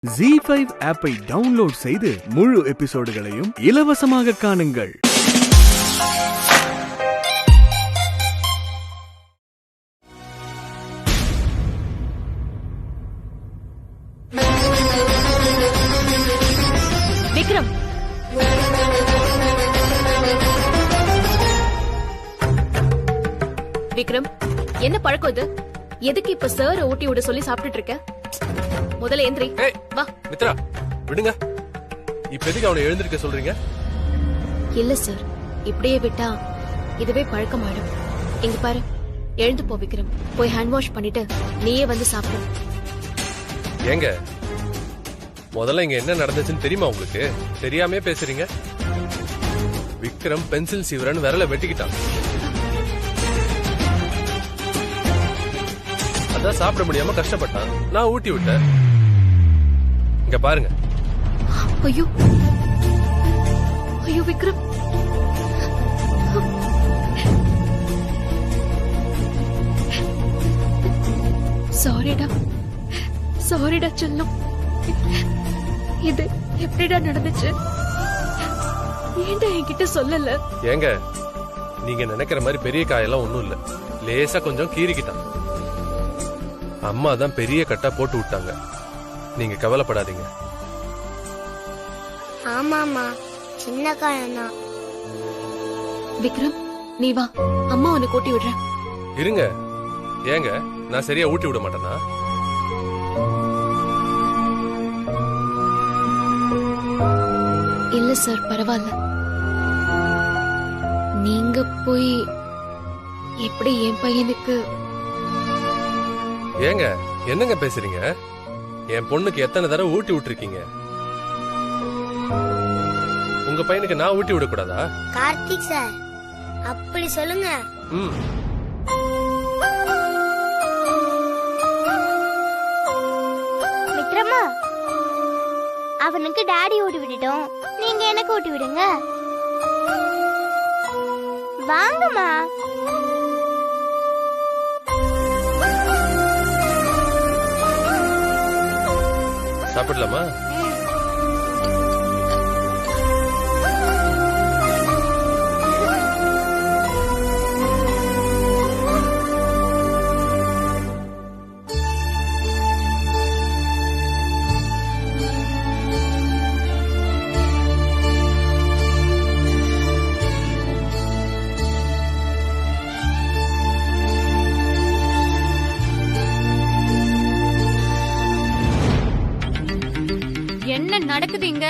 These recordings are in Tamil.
ZEE5 ஆப்பை டவுன்லோட் செய்து முழு எபிசோடுகளையும் இலவசமாக காணுங்கள். விக்ரம், விக்ரம், என்ன பழக்கம் இது? எதுக்கு இப்ப சார் ஊட்டி விட சொல்லி சாப்பிட்டுட்டு இருக்க? முதல்ல எந்திரி. வா. மித்ரா, விடுங்க. இப்ப எதுக்கு அவனை எழுந்திருக்க சொல்றீங்க? இல்ல சார், இப்படியே விட்டா இதுவே பழக்கமாயிடும். இங்க பாரு, எழுந்து போ விக்ரம். போய் ஹேண்ட் வாஷ் பண்ணிட்டு நீயே வந்து சாப்பிடு. ஏங்க, முதல்ல இங்க என்ன நடந்துச்சுன்னு தெரியுமா உங்களுக்கு? தெரியாமே பேசுறீங்க. விக்ரம் பென்சில் சீவரன் விரல வெட்டிக்கிட்டான். அதான் சாப்பிட முடியாம கஷ்டப்பட்டான். நான் ஊட்டி விட்டேன். இங்க பாருங்க. ஐயோ ஐயோ விக்ரம், சாரிடா, சாரிடா செல்லம். இது எப்படிடா நடந்துச்சு? ஏன்டா என்கிட்ட சொல்லல? ஏங்க, நீங்க நினைக்கிற மாதிரி பெரிய காயெல்லாம் ஒண்ணும் இல்ல. லேசா கொஞ்சம் கீறிக்கிட்டான். அம்மா தான் பெரிய கட்டா போட்டு விட்டாங்க. நீங்க கவலைப்படாதீங்க. ஆமாமா, சின்ன காயம்தான். விக்ரம், நீ வா, அம்மா உன்னை கூட்டி விடுறேன். இருங்க. ஏங்க, நான் சரியா ஊட்டி விட மாட்டேனா? இல்ல சார், பரவாயில்ல. நீங்க போய் எப்படி என் பையனுக்கு? ஏங்க, என்னங்க பேசுறீங்க? என் பொண்ணுக்கு எத்தனை தடவை ஊட்டி விட்டுருக்கீங்க? உங்க பையனுக்கு நான் ஊட்டி விட கூடாதா? கார்த்திக் சார், அப்படி சொல்லுங்க. மித்ரமா, அவனுக்கு டாடி ஊட்டி விட்டுட்டோம், நீங்க எனக்கு ஊட்டி விடுங்க. வாங்கம்மா. சாப்பிடலாமா? என்ன நடக்குது இங்க?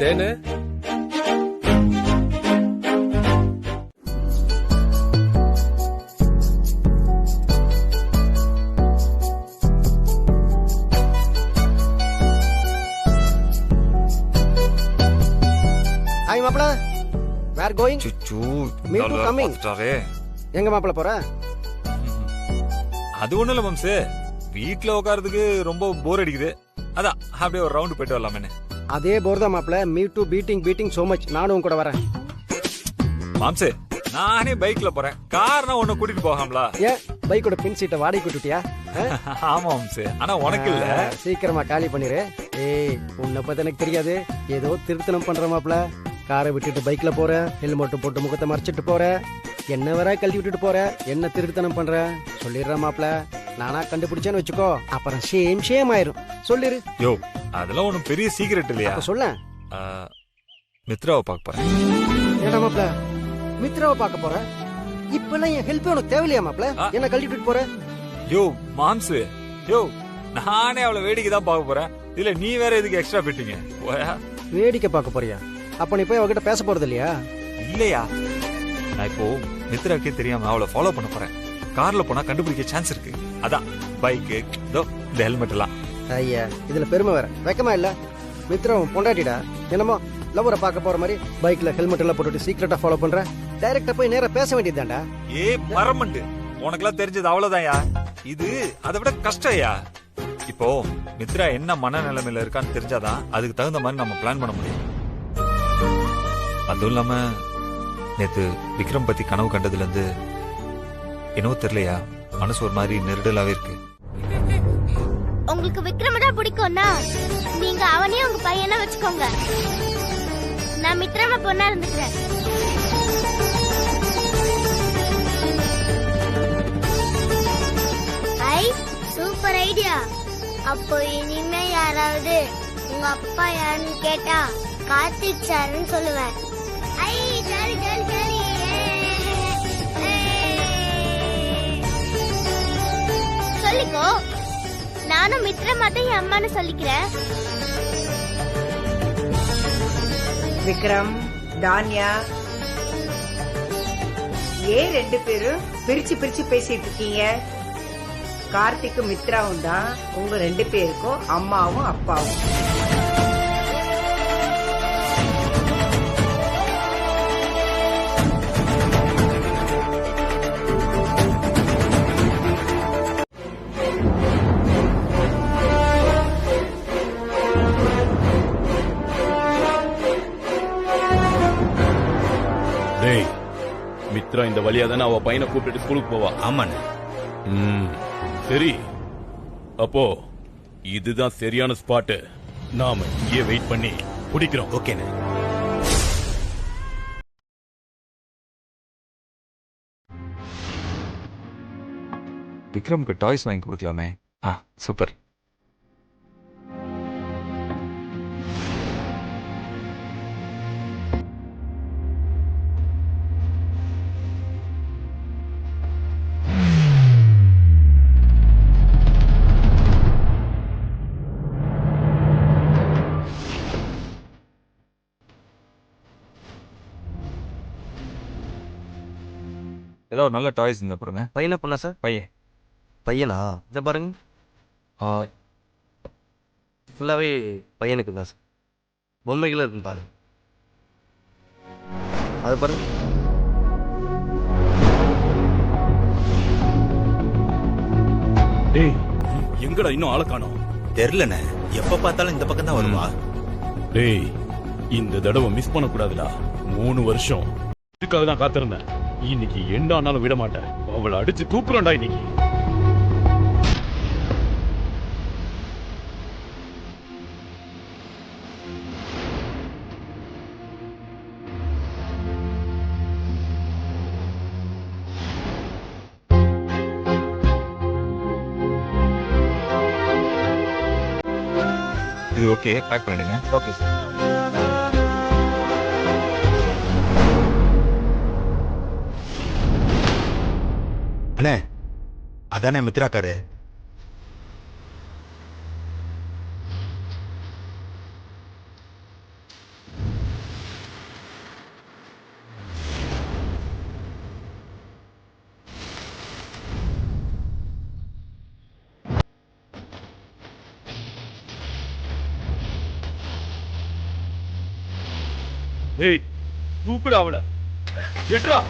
தேனு, ஹாய் மாப்ள, வேர் கோயிங்? சுச்சு, Me too coming. எங்க மாப்ள போற? அது ஒண்ணும் இல்ல மாம்சு, வீட்ல உட்கார்றதுக்கு ரொம்ப போர் அடிக்குது. அதான் அப்படியே ஒரு ரவுண்ட் போயிட்டு வரலாமே. அதே போர் தான் மாப்ள. Me too beating so much. நானும் கூட வரேன். மாம்சு, நானே பைக்ல போறேன். கார்னா உன்னை கூட்டிட்டு போகாமலா? ஏன் பைக்கோட பின் சீட்டை வாடகை கூட்டிட்டியா? ஆமா மாம்சு, ஆனா உனக்கு இல்ல. சீக்கிரமா காலி பண்ணிரு. ஏய், உன்னை பத்தி எனக்கு தெரியாது. ஏதோ திருத்தனம் பண்ற மாப்ள. காரை விட்டுட்டு பைக்ல போற, ஹெல்மெட் போட்டு முகத்தை மறைச்சிட்டு போற, என்ன வர கழட்டி விட்டுட்டு போற, என்ன திருத்தனம் பண்ற? சொல்லிடுற மாப்ள. நானா கண்டுபிடிச்சேன்னு வச்சுக்கோ, அப்புறம் ஷேம் ஆயிரும். சொல்லிரு. யோ, அதெல்லாம் ஒண்ணும் பெரிய சீக்ரெட் இல்லையா? சொல்ல. மித்ராவை பார்க்க போறேன். ஏடா மாப்ள, மித்ராவை பார்க்க போற? இப்பெல்லாம் என் ஹெல்ப் உனக்கு தேவையில்லையா மாப்ள? என்ன கழட்டி விட்டுட்டு போற? யோ மாம்சு, யோ நானே அவளை வேடிக்கை தான் பார்க்க போறேன். இல்ல நீ வேற எதுக்கு எக்ஸ்ட்ரா பிட்டீங்க? வேடிக்கை பார்க்க போறியா? அப்ப நீ போய் அவகிட்ட பேச போறது இல்லையா? இல்லையா, நான் இப்போ மித்ராக்கே தெரியாம அவளை ஃபாலோ பண்ண போறேன். கார்ல போனா கண்டுபிடிக்க சான்ஸ் இருக்கு. அதான் பைக்கு, இந்த ஹெல்மெட் எல்லாம். ஐயா, இதுல பெருமை வேற, வெக்கமா இல்ல? மித்ரம் பொண்டாட்டிடா, என்னமோ லவ்வரை பார்க்க போற மாதிரி பைக்ல ஹெல்மெட் எல்லாம் போட்டுட்டு சீக்கிரட்டா ஃபாலோ பண்ற. டைரக்டா போய் நேரா பேச வேண்டியதுதான்டா. ஏ மரமண்டு, உனக்கெல்லாம் தெரிஞ்சது அவ்வளவுதான்யா. இது அதை விட கஷ்டம்யா. இப்போ மித்ரா என்ன மனநிலைமையில இருக்கான்னு தெரிஞ்சாதான் அதுக்கு தகுந்த மாதிரி நம்ம பிளான் பண்ண முடியும். அதுவும் இல்லாம நேத்து விக்ரம் பத்தி கனவு கண்டதுல இருந்து என்னவோ தெரியலையா, மனசு ஒரு மாதிரி நெருடலாவே இருக்கு. உங்களுக்கு விக்ரம தான் பிடிக்கும்னா நீங்க அவனையும் உங்க பையனா வச்சுக்கோங்க. நான் மித்ராம பொண்ணா இருந்துக்கிறேன். ஐ சூப்பர் ஐடியா. அப்போ இனிமே யாராவது உங்க அப்பா யாருன்னு கேட்டா கார்த்திக் சார்னு சொல்லுவேன். ஐ ஜாலி ஜாலி ஜாலி. சொல்லிக்கோ. நானும் மித்ரமா தான் என் அம்மான்னு சொல்லிக்கிறேன். விக்ரம், தான்யா, ஏன் 2 பேரும் பிரிச்சு பிரிச்சு பேசிட்டு இருக்கீங்க? கார்த்திக்கும் மித்ராவும் தான் உங்க 2 பேருக்கும் அம்மாவும் அப்பாவும். டேய், மித்ரா இந்த வழியா தானே அவ பையனை கூப்பிட்டு ஸ்கூலுக்கு போவா? ஆமாண்ணே. சரி, அப்போ இதுதான் சரியான ஸ்பாட். நாம இங்கே வெயிட் பண்ணி பிடிக்கிறோம். ஓகேண்ணே. விக்ரமுக்கு டாய்ஸ் வாங்கி கொடுக்கலாமே. சூப்பர். ஏதோ நல்ல டாய்ஸ் இருந்தா பாருங்க. பையனா பொண்ணா சார்? பையன். பையனா? இதை பாருங்க, ஃபுல்லாவே பையனுக்கு தான் சார். பொம்மைகளும் இருக்கு பாருங்க. அது பாருங்க. டேய், எங்கடா இன்னும் ஆளை காணோம்? தெரியலண்ணே, எப்ப பார்த்தாலும் இந்த பக்கம் தான் வருவா. டேய், இந்த தடவை மிஸ் பண்ண கூடாதுடா. 3 வருஷம் இதுக்காக தான் காத்திருந்தேன். இன்னைக்கு என்ன ஆனாலும் விட மாட்டேன். அவளை அடிச்சு தூக்குறோம்டா இன்னைக்கு. இது ஓகே, பேக் பண்ணிடுங்க. Okay sir. அண்ணே, அதானே மித்ராக்காரு. டேய், தூக்குடா அவளை. எட்ரா.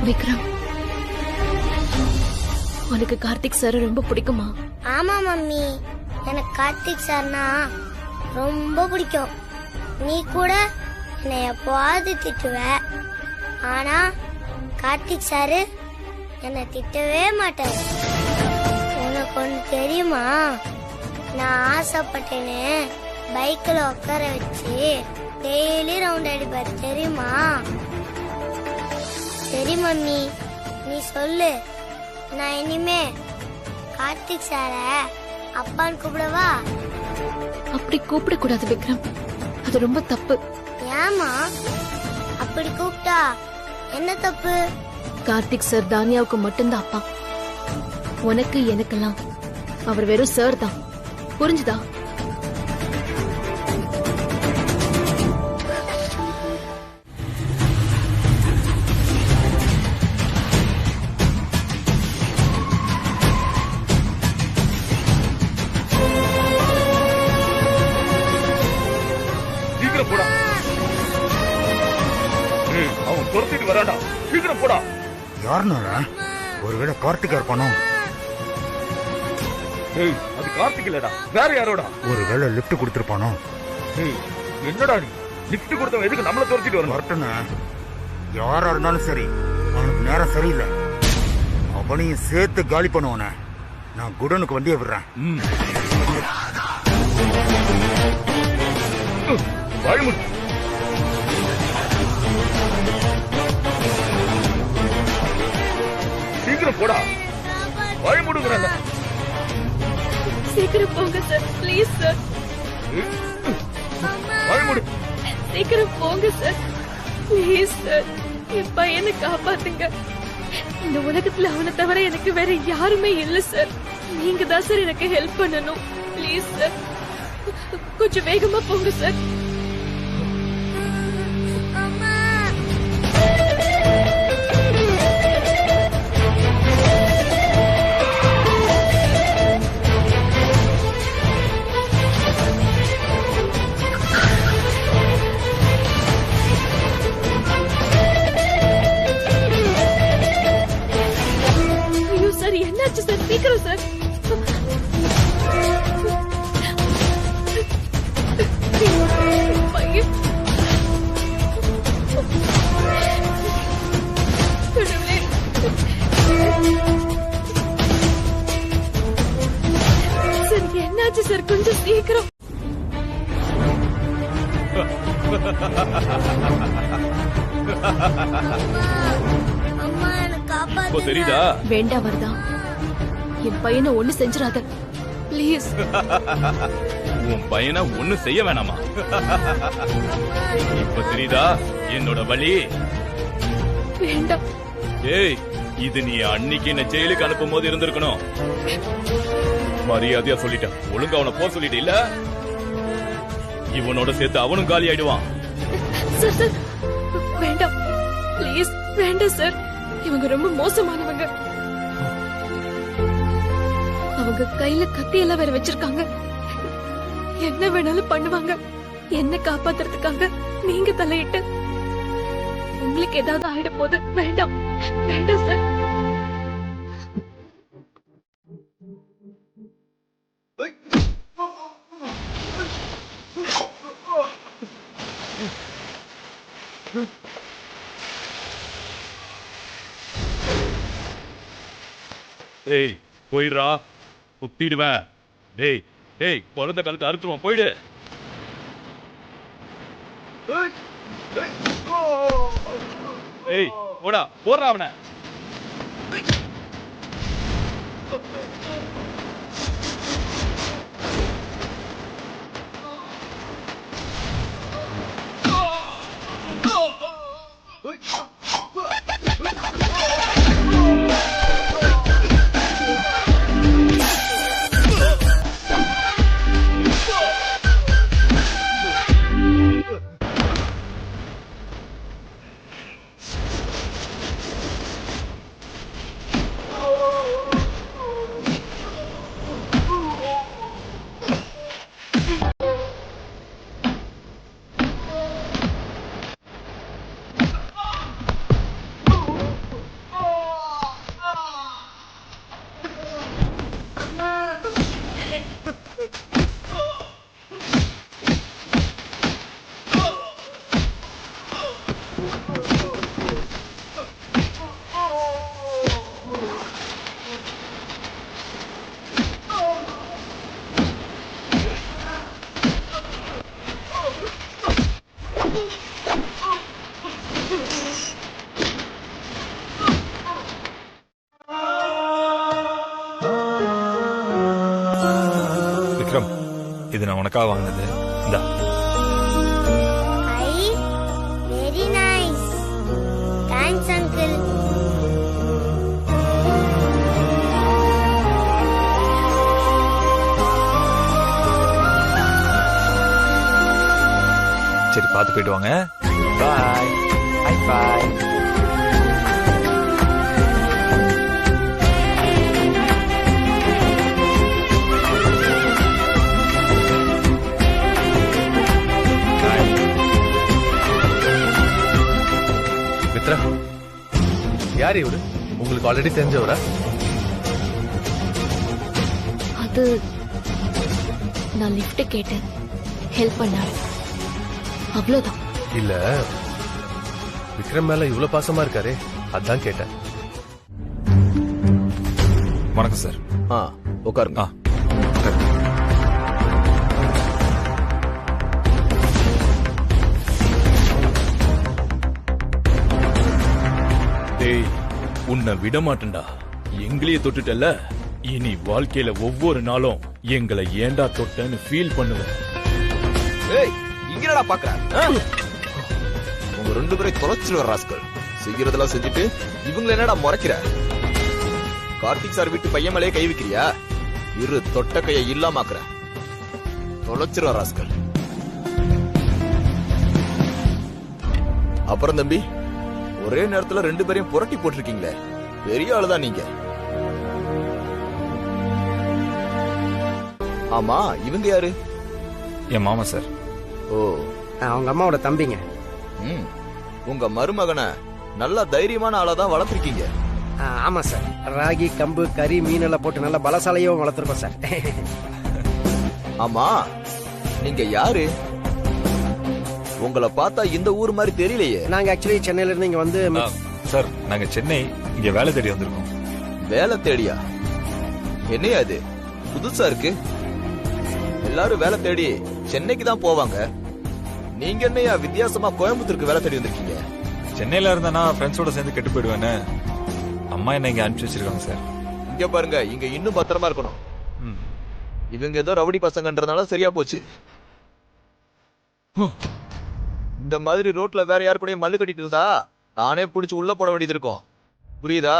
விக்ரம், உனக்கு கார்த்திக் சார் ரொம்ப பிடிக்குமா? ஆமா மம்மி, எனக்கு கார்த்திக் சார்னா ரொம்ப பிடிக்கும். நீ கூட என்னை எப்போவாது திட்டுவ, ஆனா கார்த்திக் சாரு என்னை திட்டவே மாட்டாரு. உனக்கு ஒன்று தெரியுமா? நான் ஆசைப்பட்டேன்னு பைக்கில் உட்கார வச்சு டெய்லி ரவுண்ட் அடிப்பார் தெரியுமா? சரி மம்மி, நீ சொல்லு, நான் இனிமே கார்த்திக் சார அப்பான்னு கூப்பிடவா? அப்படி கூப்பிடக்கூடாது விக்ரம், அது ரொம்ப தப்பு. ஏமா அப்படி கூப்பிட்டா என்ன தப்பு? கார்த்திக் சார் தானியாவுக்கு மட்டும்தான் அப்பா. உனக்கு எனக்கெல்லாம் அவர் வெறும் சார் தான். புரிஞ்சுதா? போடா. யாருன்னு ஒருவேளை கார்த்திகா இருப்பானோ? ஏய், அது கார்த்திக் இல்லடா, வேற யாரோடா? ஒருவேளை லிஃப்ட் கொடுத்துருப்பானோ? ஏய், என்னடா நீ லிஃப்ட் கொடுத்தவன் எதுக்கு நம்மள துரத்திட்டு வரணும்? வரட்டுன்னு யாரா இருந்தாலும் சரி, அவனுக்கு நேரம் சரியில்லை. அவனையும் சேர்த்து காலி பண்ணுவானே. நான் குடனுக்கு வண்டியை விடுறேன். வாய்முடி. சீக்கிரம் போடா, வாய்முடுங்கிறல்ல. சீக்கிரம் போங்க சார், ப்ளீஸ் சார். வாய்முடி. சீக்கிரம் போங்க சார், ப்ளீஸ் சார். என் பையனை காப்பாத்துங்க. இந்த உலகத்துல அவனை தவிர எனக்கு வேற யாருமே இல்ல சார். நீங்க தான் சார் எனக்கு ஹெல்ப் பண்ணணும். ப்ளீஸ் சார், கொஞ்சம் வேகமா போங்க சார். ஐயோ சார், என்னாச்சு சார்? சீக்கிரம் சார். பையன். கடவுளே. சார் என்னாச்சு சார்? கொஞ்சம் சீக்கிரம். அம்மா எனக்கு இப்போ காப்பாத்து. தெரியுதா? வேண்டாம் வரதா, என் பையனை ஒண்ணு செஞ்சிடாத ப்ளீஸ். உன் பையனை ஒண்ணு செய்ய வேணாமா? இப்ப தெரியுதா என்னோட வழி? வேண்டாம். ஏய், இது நீ அன்னைக்கு என்ன ஜெயிலுக்கு அனுப்பும் போது இருந்திருக்கணும். மரியாதையா சொல்லிட்டேன். ஒழுங்கா அவனை போக சொல்லிட்டு இல்ல, இவனோட சேர்த்து அவனும் காலி ஆயிடுவான். சார் சார் வேண்டாம், ப்ளீஸ் வேண்டாம் சார். இவங்க ரொம்ப மோசமானவங்க. அவங்க கையில கத்தி எல்லாம் வேற வச்சிருக்காங்க. என்ன வேணாலும் பண்ணுவாங்க. என்ன காப்பாத்துறதுக்காக நீங்க தலையிட்டு உங்களுக்கு ஏதாவது ஆயிட போது. வேண்டாம் வேண்டாம் சார். ஏய், போயிடுறா, குத்திடுவேன். டேய் டேய், குழந்தை கழுத்து அறுத்துருவான், போயிடு. ஏய், போடா, போடுறா அவனை. விக்ரம், இது நான் உனக்காக வாங்கினது. இந்தா. I very nice. Thanks uncle. சரி, பார்த்து போயிட்டு வாங்க. பாய். ஹை பாய். மித்ரா, யார் இவரு? உங்களுக்கு ஆல்ரெடி தெரிஞ்சவரா? அது நான் லிஃப்ட் கேட்டேன், ஹெல்ப் பண்ணாரு, அவ்வளவுதான். இல்ல விக்ரம் மேல இவ்வளவு பாசமா இருக்காரே, அதான் கேட்டேன். வணக்கம் சார். உட்காருங்க. டேய், உன்னை விட மாட்டேன்டா. எங்களையே தொட்டுட்டல, இனி வாழ்க்கையில ஒவ்வொரு நாளும் எங்களை ஏண்டா தொட்டன்னு ஃபீல் பண்ணுவேன். ஏய், இங்கடா பாக்குற? உங்க 2 பேரை தொலைச்சிருவ ராஸ்கல். செய்யறதெல்லாம் செஞ்சுட்டு இவங்களை என்னடா முறைக்கிற? கார்த்திக் சார் வீட்டு பையன் மேலே கை வைக்கிறியா? இரு தொட்ட கையை இல்லாமக்குற. தொலைச்சிருவ ராஸ்கல். அப்புறம் தம்பி, ஒரே நேரத்துல 2 பேரையும் புரட்டி போட்டிருக்கீங்களே, பெரிய ஆளுதான் நீங்க. ஆமா, இவங்க யாரு? என் மாமா சார். ஓ, அவங்க அம்மாவோட தம்பிங்க. உங்க மருமகனை நல்ல தைரியமான ஆளாதான் வளர்த்திருக்கீங்க. ஆமா சார், ராகி கம்பு கறி மீன் எல்லாம் போட்டு நல்ல பலசாலையும் வளர்த்துருக்கோம் சார். ஆமா, நீங்க யாரு? உங்களை பார்த்தா இந்த ஊர் மாதிரி தெரியலையே. நாங்க ஆக்சுவலி சென்னையில இருந்து இங்க வந்து சார், நாங்க சென்னை இங்க வேலை தேடி வந்திருக்கோம். வேலை தேடியா? என்னையா இது புதுசா இருக்கு? எல்லாரும் வேலை தேடி சென்னைக்கு தான் போவாங்க. நீங்க என்னையா வித்தியாசமா கோயம்புத்தூருக்கு வேலை தேடி வந்திருக்கீங்க? சென்னையில இருந்தா ஃப்ரெண்ட்ஸோட சேர்ந்து கெட்டு போயிடுவேன்னு அம்மா என்ன இங்க அனுப்பிச்சு வச்சிருக்காங்க சார். இங்க பாருங்க, இங்க இன்னும் பத்திரமா இருக்கணும். இவங்க ஏதோ ரவுடி பசங்கன்றதுனால சரியா போச்சு. இந்த மாதிரி ரோட்ல வேற யாரு கூட மல்லு கட்டிட்டு இருந்தா நானே புடிச்சு உள்ள போட வேண்டியது இருக்கும். புரியுதா?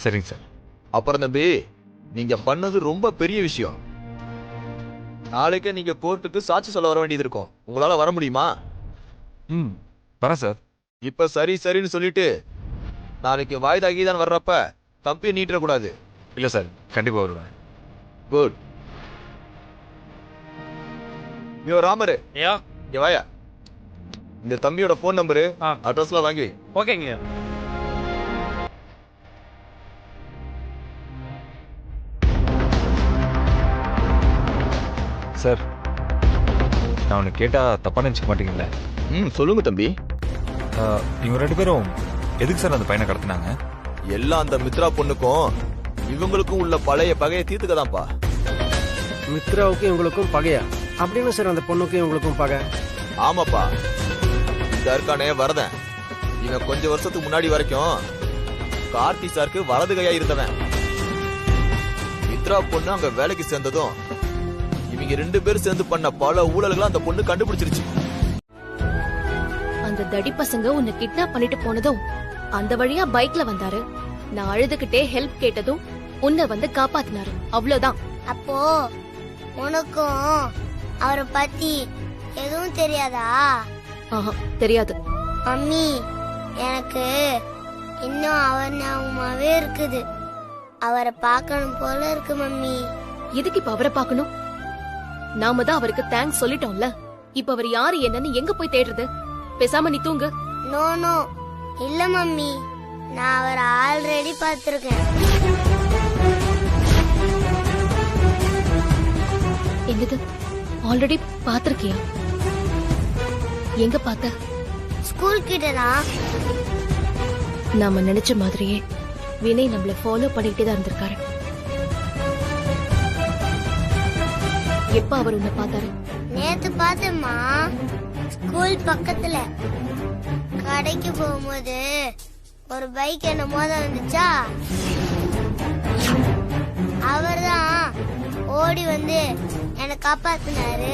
சரிங்க சார். அப்புறம் தம்பி, நீங்க பண்ணது ரொம்ப பெரிய விஷயம். நாளைக்கே நீங்க கோர்ட்டுக்கு சாட்சி சொல்ல வர வேண்டியது இருக்கும். உங்களால வர முடியுமா? வரேன் சார். இப்ப சரி சரின்னு சொல்லிட்டு நாளைக்கு வாய்தா கீதான் வர்றப்ப தம்பியை நீட்டிடக்கூடாது. இல்ல சார், கண்டிப்பா வருவேன். குட். யோ ராமரு, இங்க வாயா. இந்த தம்பியோட போன் நம்பரு அட்ரஸ்லாம் வாங்கி வை. ஓகேங்க. சார், நான் உனக்கு கேட்டா தப்பா நினைச்சுக்க மாட்டீங்கல்ல? சொல்லுங்க தம்பி. இவங்க 2 பேரும் எதுக்கு சார் அந்த பையனை கடத்தினாங்க? எல்லாம் அந்த மித்ரா பொண்ணுக்கும் இவங்களுக்கும் உள்ள பழைய பகையை தீர்த்துக்கதான்ப்பா. மித்ராவுக்கும் இவங்களுக்கும் பகையா? அப்படின்னு சார் அந்த பொண்ணுக்கும் இவங்களுக்கும் பகை? ஆமாப்பா, இந்த இருக்கானே வரதன், இவன் கொஞ்ச வருஷத்துக்கு முன்னாடி வரைக்கும் கார்த்தி சாருக்கு வலது கையா இருந்தவன். மித்ரா பொண்ணு அங்க வேலைக்கு சேர்ந்ததும் இவங்க 2 பேரும் சேர்ந்து பண்ண பல ஊழல்களை அந்த பொண்ணு கண்டுபிடிச்சிருச்சு. அந்த தடி பசங்க உன்னை கிட்னாப் பண்ணிட்டு போனதும் அந்த வழியா பைக்ல வந்தாரு. நான் அழுதுகிட்டே ஹெல்ப் கேட்டதும் உன்னை வந்து காப்பாத்தினாரு, அவ்வளவுதான். அப்போ உனக்கும் அவரை பத்தி எதுவும் தெரியாதா? ஆஹா, தெரியாது. மம்மி, எனக்கு இன்னும் அவர் ஞாபகமாவே இருக்குது. அவரை பார்க்கணும் போல இருக்கு மம்மி. எதுக்கு இப்ப அவரை பார்க்கணும்? நாம தான் அவருக்கு தேங்க்ஸ் சொல்லிட்டோம்ல. இப்ப அவர் யாரு என்னன்னு எங்க போய் தேடுறது? பேசாம நீ தூங்கு. நோ நோ, இல்ல மம்மி, நான் அவரை ஆல்ரெடி பார்த்திருக்கேன். என்னது, ஆல்ரெடி பாத்திருக்கியா? எங்க பார்த்த? ஸ்கூல் கிட்டதான். நாம நினைச்ச மாதிரியே வினய் நம்மள ஃபாலோ பண்ணிட்டே தான் இருந்திருக்காரு. எப்ப அவர் உன்னை பார்த்தாரு? நேத்து பார்த்தேம்மா, ஸ்கூல் பக்கத்துல. கடைக்கு போகும்போது ஒரு பைக் என்ன மோத வந்துச்சா, அவர்தான் ஓடி வந்து என்னை காப்பாத்தினாரு.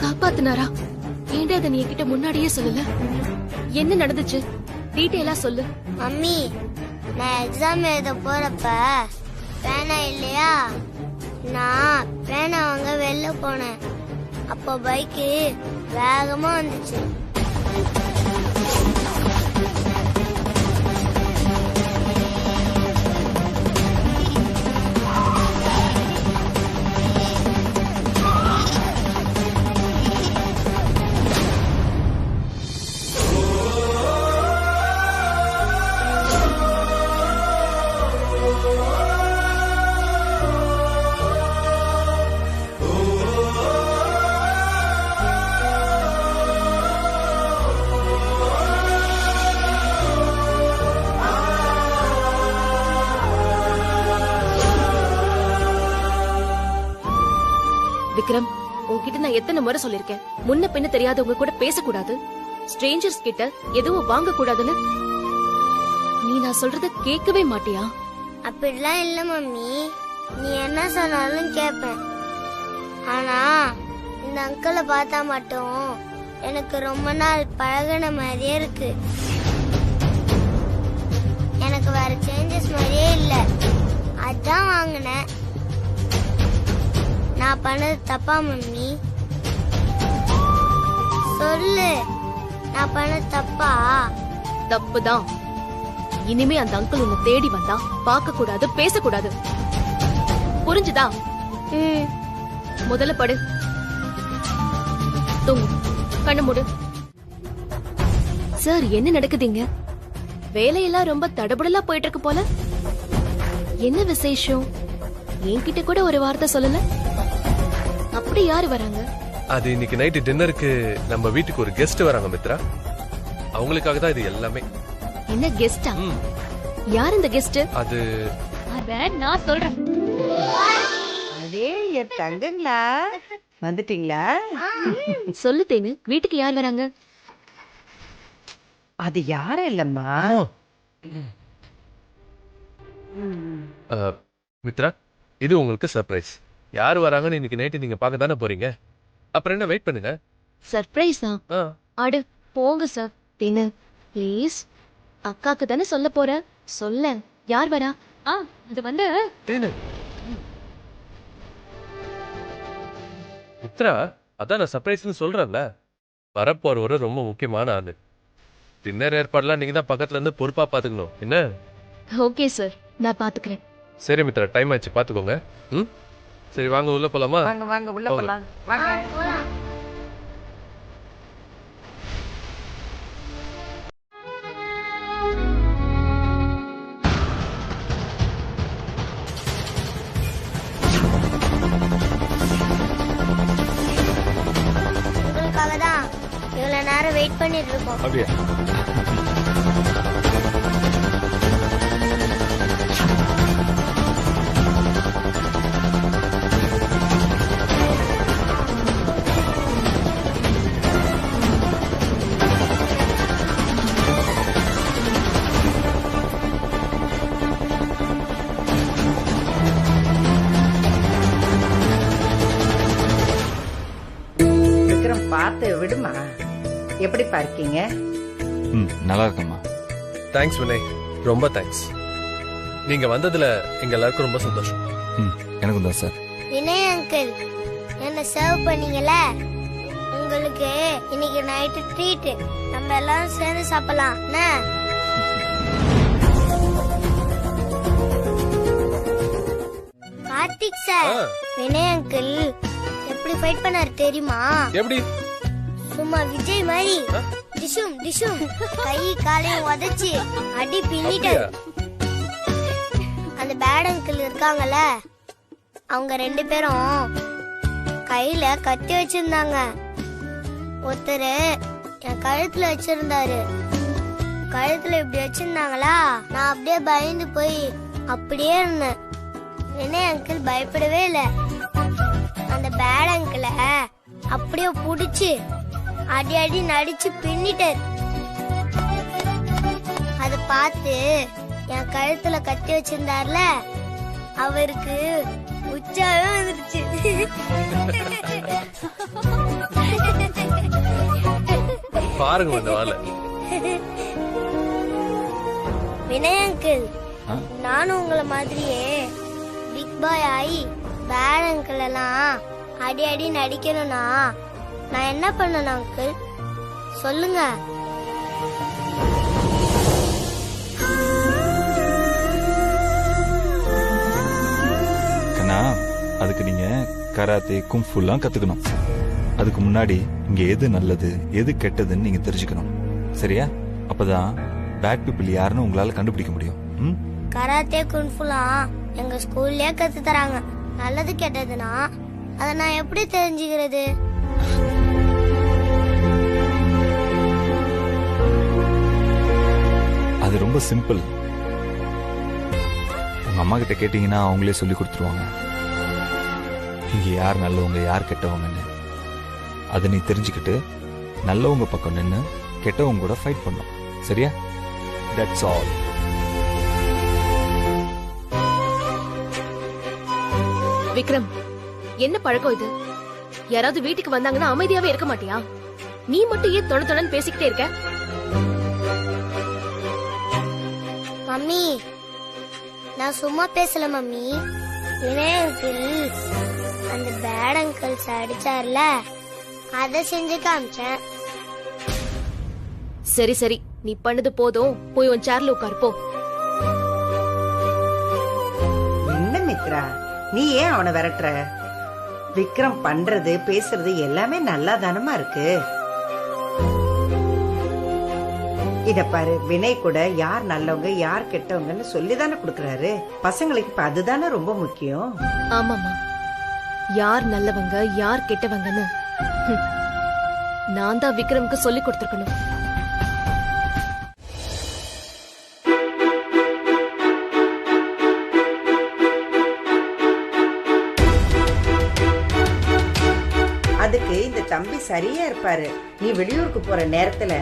காப்பாத்தினாரா? ஏன்டா அதை நீ என்கிட்ட முன்னாடியே சொல்லல? என்ன நடந்துச்சு? டீட்டெயிலா சொல்லு. மம்மி, நான் எக்ஸாம் எழுத போறப்ப பேனா இல்லையா, நான் பேனா வாங்க வெளில போனேன். அப்போ பைக்கு வேகமா வந்துச்சு. விக்ரம், உன்கிட்ட நான் எத்தனை முறை சொல்லிருக்கேன், முன்ன பின்ன தெரியாதவங்க கூட பேசக்கூடாது, ஸ்ட்ரேஞ்சர்ஸ் கிட்ட எதுவும் வாங்க கூடாதுன்னு. நீ நான் சொல்றத கேட்கவே மாட்டியா? அப்படிலாம் இல்ல மம்மி, நீ என்ன சொன்னாலும் கேட்பேன். ஆனா இந்த அங்கிளை பார்த்தா மட்டும் எனக்கு ரொம்ப நாள் பழகின மாதிரியே இருக்கு. எனக்கு வேற சேஞ்சஸ் மாதிரியே இல்ல, அதான் வாங்கினேன். நான் பண்ணது தப்பா மம்மி? சொல்லு, நான் பண்ணது தப்பா? தப்புதான். இனிமே அந்த அங்கிள் உன்னை தேடி வந்தா பார்க்க கூடாது, பேசக்கூடாது. புரிஞ்சுதா? முதல்ல படு, தூங்கு, கண்ணு மூடு. சார், என்ன நடக்குதுங்க? வேலையெல்லாம் ரொம்ப தடபுடலா போயிட்டு இருக்கு போல. என்ன விசேஷம்? என்கிட்ட கூட ஒரு வார்த்தை சொல்லல. அப்படி யாரு வராங்க? அது இன்னைக்கு நைட்டு டின்னருக்கு நம்ம வீட்டுக்கு ஒரு கெஸ்ட் வராங்க மித்ரா. அவங்களுக்காக தான் இது எல்லாமே. என்ன கெஸ்டா? யார் இந்த கெஸ்ட்? அது நான் சொல்றேன். அதே என் தங்கங்களா, வந்துட்டீங்களா? சொல்லு தேனு, வீட்டுக்கு யார் வராங்க? அது யாரும் இல்லம்மா. மித்ரா, இது உங்களுக்கு சர்ப்ரைஸ். யார் வராங்கன்னு இன்னைக்கு நைட்டு நீங்க பார்க்க தானே போறீங்க. அப்புறம் என்ன, வெயிட் பண்ணுங்க. சர்ப்ரைஸா? அடு போங்க சார். தேனு ப்ளீஸ், அக்காக்கு தானே சொல்ல போற, சொல்ல. யார் வரா? அது வந்து தேனு. மித்ரா, அதான் நான் சர்ப்ரைஸ்னு சொல்றேன்ல. வரப்போறவரு ரொம்ப முக்கியமான ஆளு. டின்னர் ஏற்பாடுலாம் நீங்க தான் பக்கத்துல இருந்து பொறுப்பா பாத்துக்கணும். என்ன? ஓகே சார், நான் பாத்துக்கிறேன். சரி மித்ரா, டைம் ஆச்சு, பாத்துக்கோங்க. சரி, வாங்க உள்ள போலாமா? வாங்க வாங்க உள்ள போலாம், வாங்க. உங்களுக்காக தான் இவ்வளவு நேரம் வெயிட் பண்ணிட்டு இருக்கோம். அப்படியா? விக்ரம், பார்த்து விடுமா. எப்படி பார்க்கீங்க? நல்லா இருக்கம்மா. தேங்க்ஸ் வினய், ரொம்ப தேங்க்ஸ். நீங்க வந்ததுல எங்க எல்லாருக்கும் ரொம்ப சந்தோஷம். எனக்கும் தான் சார். வினய் அங்கிள், என்ன சர்வ் பண்ணீங்கல்ல, உங்களுக்கு இன்னைக்கு நைட்டு ட்ரீட். நம்ம எல்லாரும் சேர்ந்து சாப்பிடலாம். கார்த்திக் சார், வினய் அங்கிள் எப்படி ஃபைட் பண்ணாரு தெரியுமா? எப்படி? சும்மா விஜய் மாதிரி டிஷும் டிஷும் கை காலையும் உதைச்சு அடி பின்னிட்டாரு. அந்த பேட் அங்கிள் இருக்காங்கல்ல, அவங்க 2 பேரும் கையில கத்தி வச்சிருந்தாங்க. ஒருத்தர் என் கழுத்துல வச்சிருந்தாரு. கழுத்துல இப்படி வச்சிருந்தாங்களா, நான் அப்படியே பயந்து போய் அப்படியே இருந்தேன். வினய் அங்கிள் பயப்படவே இல்ல. அந்த பேட் அங்கிளை அப்படியே புடிச்சு அடி அடி நடிச்சு பின்னிட்டாரு. அத பார்த்து என் கழுத்துல கத்தி வச்சிருந்தாருல, அவருக்கு உற்சாகம் வந்துருச்சு. பாருங்க அந்த வாழை. வினய் அங்கிள், நானும் உங்களை மாதிரியே பிக் பாய் ஆகி பேட் அங்கிள் எல்லாம் அடி அடி நடிக்கணும்னா நான் என்ன பண்ணணும் அங்கிள், சொல்லுங்க. கண்ணா, அதுக்கு நீங்க கராத்தே கும்ஃபுலாம் கத்துக்கணும். அதுக்கு முன்னாடி இங்க எது நல்லது எது கெட்டதுன்னு நீங்க தெரிஞ்சுக்கணும். சரியா? அப்பதான் பேட் பீப்பிள் யாருன்னு உங்களால கண்டுபிடிக்க முடியும். கராத்தே குன்ஃபுலாம் எங்க ஸ்கூல்லயே கத்து தராங்க. நல்லது கெட்டதுன்னா அத நான் எப்படி தெரிஞ்சுக்கிறது? அது ரொம்ப சிம்பிள். உங்க அம்மா கிட்ட கேட்டீங்கன்னா அவங்களே சொல்லி கொடுத்துருவாங்க. இங்க யார் நல்லவங்க யார் கெட்டவங்கன்னு அதை நீ தெரிஞ்சுக்கிட்டு நல்லவங்க பக்கம் நின்று கெட்டவங்க கூட ஃபைட் பண்ணும். சரியா? That's all. விக்ரம், என்ன பழக்கம் இது? யாராவது வீட்டுக்கு வந்தாங்கன்னா அமைதியாவே இருக்க மாட்டியா? நீ மட்டும் ஏன் தொண தொணன்னு பேசிக்கிட்டே இருக்க? மம்மி, நான் சும்மா பேசல மம்மி. வினய் அங்கிள் அந்த பேட் அங்கிள்ஸ் அடிச்சார்ல, அத செஞ்சு காமிச்சேன். சரி சரி, நீ பண்ணது போதும். போய் உன் சேர்ல உட்காரு போ. என்ன மித்ரா, நீ ஏன் அவனை விரட்டுற? விக்ரம் பண்றது பேசுறது எல்லாமே நல்லா தானமா இருக்கு. இத பாரு, வினய் கூட யார் நல்லவங்க யார் கெட்டவங்கன்னு சொல்லிதானே கொடுக்கறாரு. பசங்களுக்கு இப்ப அதுதானே ரொம்ப முக்கியம். ஆமாமா, யார் நல்லவங்க யார் கெட்டவங்கன்னு நான் தான் விக்ரமுக்கு சொல்லி கொடுத்திருக்கணும். அதுக்கு இந்த தம்பி சரியா இருப்பாரு. நீ வெளியூருக்கு போற நேரத்துல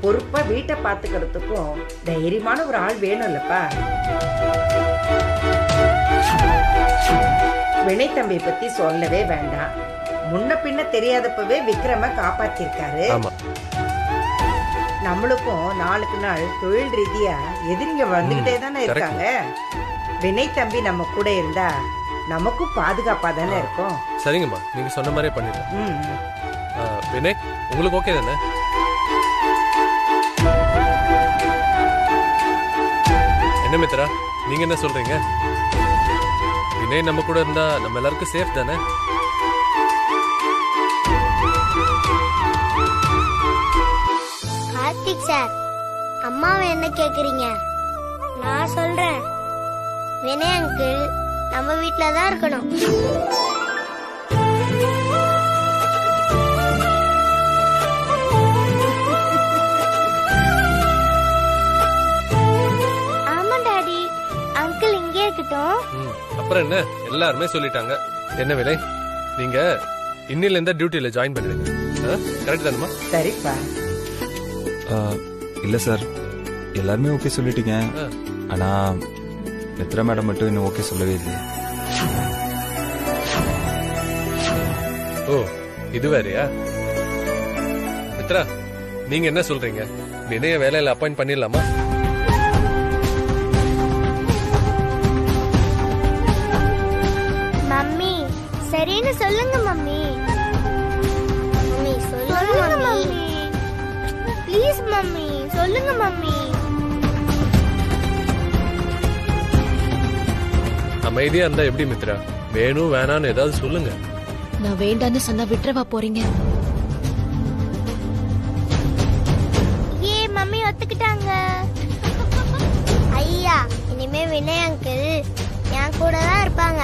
பொறுப்பா வீட்டை பாத்துக்கிறதுக்கும் தைரியமான ஒரு ஆள் வேணும்லப்பா. வினய் தம்பி பத்தி சொல்லவே வேண்டாம். முன்ன பின்ன தெரியாதப்பவே விக்ரம காப்பாத்திருக்காரு. நம்மளுக்கும் நாளுக்கு நாள் தொழில் ரீதியா எதிரிங்க வந்துகிட்டே தானே இருக்காங்க. வினய் தம்பி நம்ம கூட இருந்தா நமக்கும் பாதுகாப்பா தானே இருக்கும். சரிங்கம்மா, நீங்க சொன்ன மாதிரியே பண்ணிடலாம். வினய், உங்களுக்கு ஓகே தானே? என்ன மித்ரா, நீங்க என்ன சொல்றீங்க? வினய் நம்ம கூட இருந்தா நம்ம எல்லாருக்கும் சேஃப் தானே? கார்த்திக் சார், அம்மாவை என்ன கேக்குறீங்க? நான் சொல்றேன், வினய் அங்கிள் நம்ம வீட்ல தான் இருக்கணும். ஆமா டாடி, அங்கிள் இங்கே இருக்கட்டும். அப்புறம் என்ன, எல்லாருமே சொல்லிட்டாங்க. என்ன வினய், நீங்க இன்னில இருந்த டியூட்டில ஜாயின் பண்ணிடுங்க. கரெக்ட் தானமா? சரிப்பா. இல்ல சார், எல்லாருமே ஓகே சொல்லிட்டீங்க. ஆனா மித்ரா மேடம் மட்டும் இன்னும் ஓகே சொல்லவே இல்லையே. ஓ, இது வேறயா? மித்ரா, நீங்க என்ன சொல்றீங்க? வினய வேலையில அப்பாயிண்ட் பண்ணிடலாமா? மம்மி, சரின்னு சொல்லுங்க மம்மி. மம்மி சொல்லுங்க மம்மி. ப்ளீஸ் மம்மி, சொல்லுங்க மம்மி. அமைதியா இருந்தா எப்படி மித்ரா? வேணும் வேணான்னு ஏதாவது சொல்லுங்க. நான் வேண்டான்னு சொன்னா விட்டுறவா போறீங்க? ஏ மம்மி ஒத்துக்கிட்டாங்க. ஐயா, இனிமே வினய் அங்கிள் என் கூட தான் இருப்பாங்க.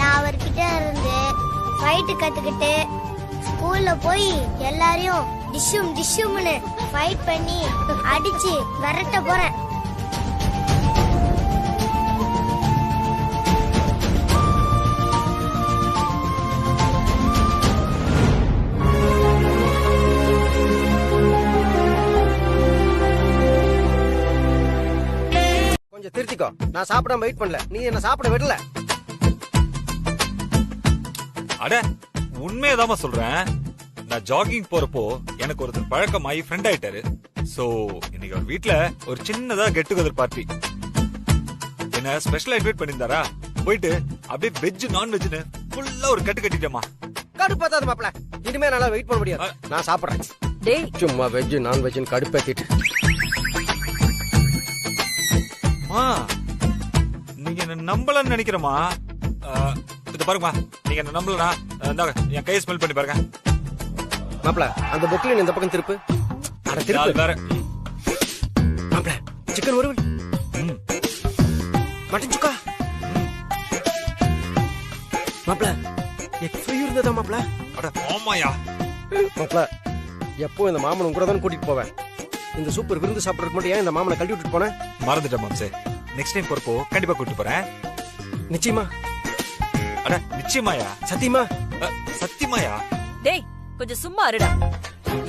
நான் அவர்கிட்ட இருந்து ஃபைட் கத்துக்கிட்டு ஸ்கூல்ல போய் எல்லாரையும் டிஷ்ஷும் டிஷ்ஷும்னு ஃபைட் பண்ணி அடிச்சு விரட்ட போறேன். கொஞ்சம் திருத்திக்கோ. நான் சாப்பிடாம வெயிட் பண்ணல, நீ என்ன சாப்பிட விடல. அட, உண்மையதாம சொல்றேன். நான் ஜாகிங் போறப்போ எனக்கு ஒருத்தர் பழக்கமாயி ஃப்ரெண்ட் ஆயிட்டாரு. சோ இன்னைக்கு அவர் வீட்ல ஒரு சின்னதா கெட் டுகெதர் பார்ட்டி. என்ன ஸ்பெஷலா இன்வைட் பண்ணிருந்தாரா? போயிட்டு அப்படியே வெஜ் நான்வெஜ்னு ஃபுல்லா ஒரு கட்டு கட்டிட்டேமா. கடுப்பாத்தாது மாப்ள, இனிமே நல்லா வெயிட் பண்ண முடியாது. நான் சாப்பிடுறேன். டேய், சும்மா வெஜ் நான்வெஜ்னு கடுப்பேத்திட்டு. நீங்க என்ன நம்பலன்னு நினைக்கிறமா? இது பாருங்கம்மா, நீங்க என்ன நம்பலனா என் கையை ஸ்மெல் பண்ணி பாருங்க. மாப்ள, அந்த பொக்லின் இந்த பக்கம் திருப்பு. அட திருப்பு வேற. மாப்ள, சிக்கன் வறுவல், மட்டன் சுக்கா. மாப்ள, எக் ஃப்ரை இருந்ததா மாப்ள? அட ஆமாயா. மாப்ள, எப்போ இந்த மாமன் கூட தான் கூட்டிட்டு போவேன். இந்த சூப்பர் விருந்து சாப்பிடறதுக்கு மட்டும் ஏன் இந்த மாமனை கழட்டி விட்டுட்டு போனேன்? மறந்துட்டேன் மாம்சே. நெக்ஸ்ட் டைம் போறப்போ கண்டிப்பா கூட்டிட்டு போறேன். நிச்சயமா. அட நிச்சயமாயா? சத்தியமா? சத்தியமாயா? டேய் கொஞ்சம் சும்மா இருடா.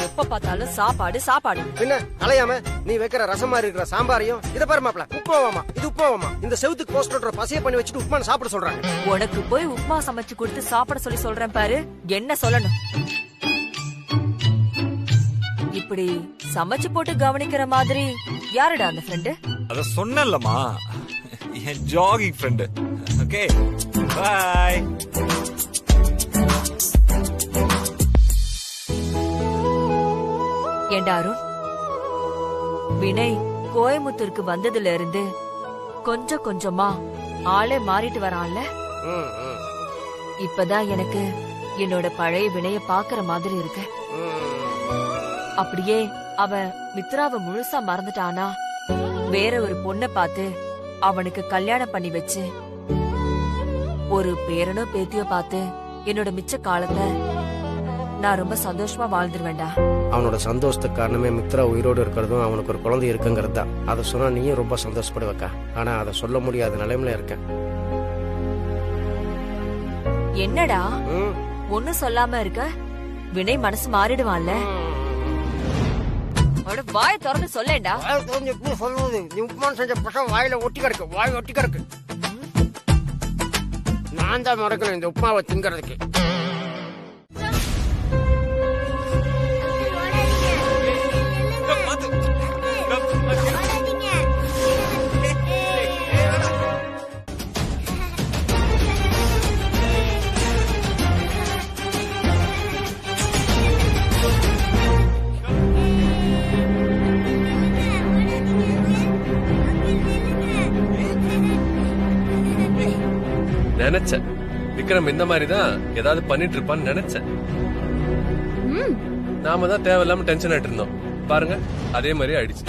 எப்ப பார்த்தாலும் சாப்பாடு சாப்பாடு. என்ன அலையாம நீ வைக்கிற ரசமா இருக்கிற சாம்பாரையும் இத பாரு மாப்ள, உப்புமாவாமா இது உப்புமாவாமா. இந்த செவுத்துக்கு போஸ்டர் பசைய பண்ணி வச்சுட்டு உப்புமா சாப்பிட சொல்றாங்க. உனக்கு போய் உப்புமா சமைச்சு கொடுத்து சாப்பிட சொல்லி சொல்றேன் பாரு. என்ன சொல்லணும்? இப்படி சமைச்சு போட்டு கவனிக்கிற மாதிரி யாருடா அந்த ஃப்ரெண்டு? அத சொன்னேன்லமா, என் ஜாகிங் ஃப்ரெண்டு. Okay bye. ஏண்டா அருண், வினய் கோயமுத்தூருக்கு வந்ததுல இருந்து கொஞ்சம் கொஞ்சமா ஆளே மாறிட்டு வரான்ல. இப்பதான் எனக்கு என்னோட பழைய வினய பாக்குற மாதிரி இருக்கு. அப்படியே அவன் மித்ராவை முழுசா மறந்துட்டானா, வேற ஒரு பொண்ண பார்த்து அவனுக்கு கல்யாணம் பண்ணி வச்சு ஒரு பேரனோ பேத்தியோ பார்த்து என்னோட மிச்ச காலத்தை நான் ரொம்ப சந்தோஷமா வாழ்ந்துருவேண்டா. அவனோட சந்தோஷத்துக்கு காரணமே மித்ரா உயிரோடு இருக்கிறதும் அவனுக்கு ஒரு குழந்தை இருக்குங்கிறது தான். அதை சொன்னா நீயும் ரொம்ப சந்தோஷப்படுவக்கா. ஆனா அதை சொல்ல முடியாத நிலைமையில இருக்கேன். என்னடா ஒண்ணு சொல்லாம இருக்க? வினய் மனசு மாறிடுவான்ல. அவனோட வாயை திறந்து சொல்லேண்டா. உப்புமா செஞ்ச பசங்க வாயில ஒட்டி கிடக்கு, வாய் ஒட்டி கிடக்கு. நான் தான் மறக்கணும் இந்த உப்புமாவை திங்கிறதுக்கு. நினைச்சேன் விக்ரம் இந்த மாதிரிதான் ஏதாவது பண்ணிட்டு இருப்பான்னு நினைச்சேன். நாம தான் தேவையில்லாம டென்ஷன் ஆயிட்டு இருந்தோம். பாருங்க அதே மாதிரி ஆயிடுச்சு.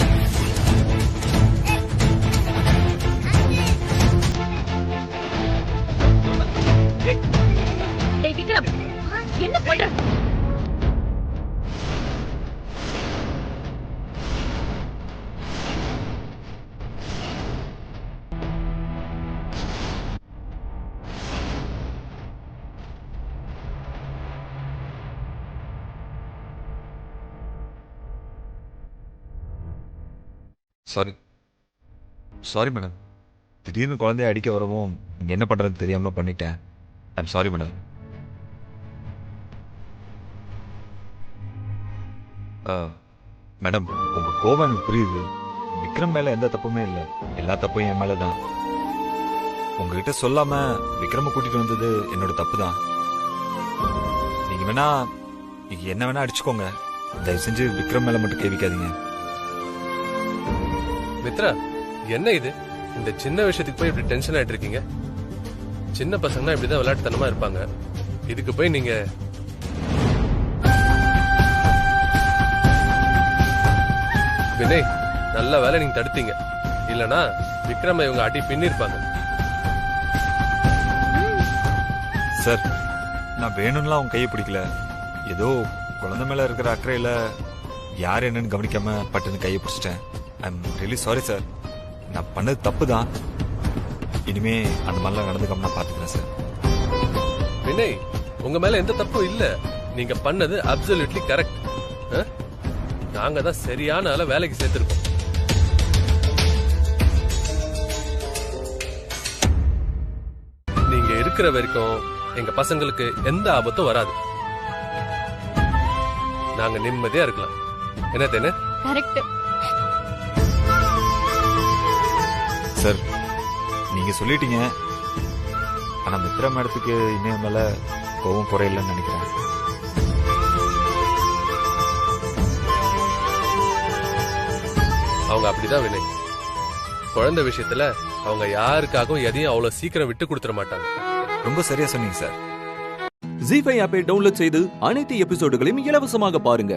விக்ரம் என்ன பண்ற? Sorry madam. திடீர்னு குழந்தைய அடிக்க வரவும் இங்க என்ன பண்றது தெரியாம பண்ணிட்டேன். I'm sorry madam. மேடம் உங்க கோபம் எனக்கு புரியுது. விக்ரம் மேல எந்த தப்புமே இல்லை. எல்லா தப்பும் என் மேலதான். உங்ககிட்ட சொல்லாம விக்ரம கூட்டிட்டு வந்தது என்னோட தப்பு தான். நீங்க வேணா என்ன வேணா அடிச்சுக்கோங்க. தயவு செஞ்சு விக்ரம் மேல மட்டும் கேவிக்காதீங்க. மித்ரா என்ன இது? இந்த சின்ன விஷயத்துக்கு போய் இப்படி டென்ஷன் ஆயிட்டு இருக்கீங்க. சின்ன பசங்கன்னா இப்படிதான் விளையாட்டுத்தனமா இருப்பாங்க. இதுக்கு போய் நீங்க வினய் நல்ல வேலை நீங்க தடுத்தீங்க. இல்லனா விக்ரம இவங்க அடி பின்னிருப்பாங்க. சார் நான் வேணும்லாம் அவங்க கையை பிடிக்கல. ஏதோ குழந்தை மேல இருக்கிற அக்கறையில யார் என்னன்னு கவனிக்காம பட்டுன்னு கையை பிடிச்சிட்டேன். I'm really sorry sir. நான் பண்ணது தப்பு தான். இனிமே அந்த மாதிரிலாம் நடந்துக்காம நான் பாத்துக்கிறேன் சார். வினய் உங்க மேல எந்த தப்பும் இல்ல. நீங்க பண்ணது அப்சல்யூட்லி கரெக்ட். நாங்க தான் சரியான ஆள வேலைக்கு சேர்த்திருக்கோம். நீங்க இருக்கிற வரைக்கும் எங்க பசங்களுக்கு எந்த ஆபத்தும் வராது. நாங்க நிம்மதியா இருக்கலாம். என்ன தேனே? கரெக்ட். சார் நீங்க சொல்லிட்டீங்க. ஆனா மித்ரா மேடத்துக்கு இன்னும் மேல கோவம் குறையிலன்னு நினைக்கிறேன். அவங்க அப்படிதான் வினய். குழந்தை விஷயத்துல அவங்க யாருக்காகவும் எதையும் அவ்வளவு சீக்கிரம் விட்டு கொடுத்துட மாட்டாங்க. ரொம்ப சரியா சொன்னீங்க சார். ஜீ5 ஆப்பை டவுன்லோட் செய்து அனைத்து எபிசோடுகளையும் இலவசமாக பாருங்க.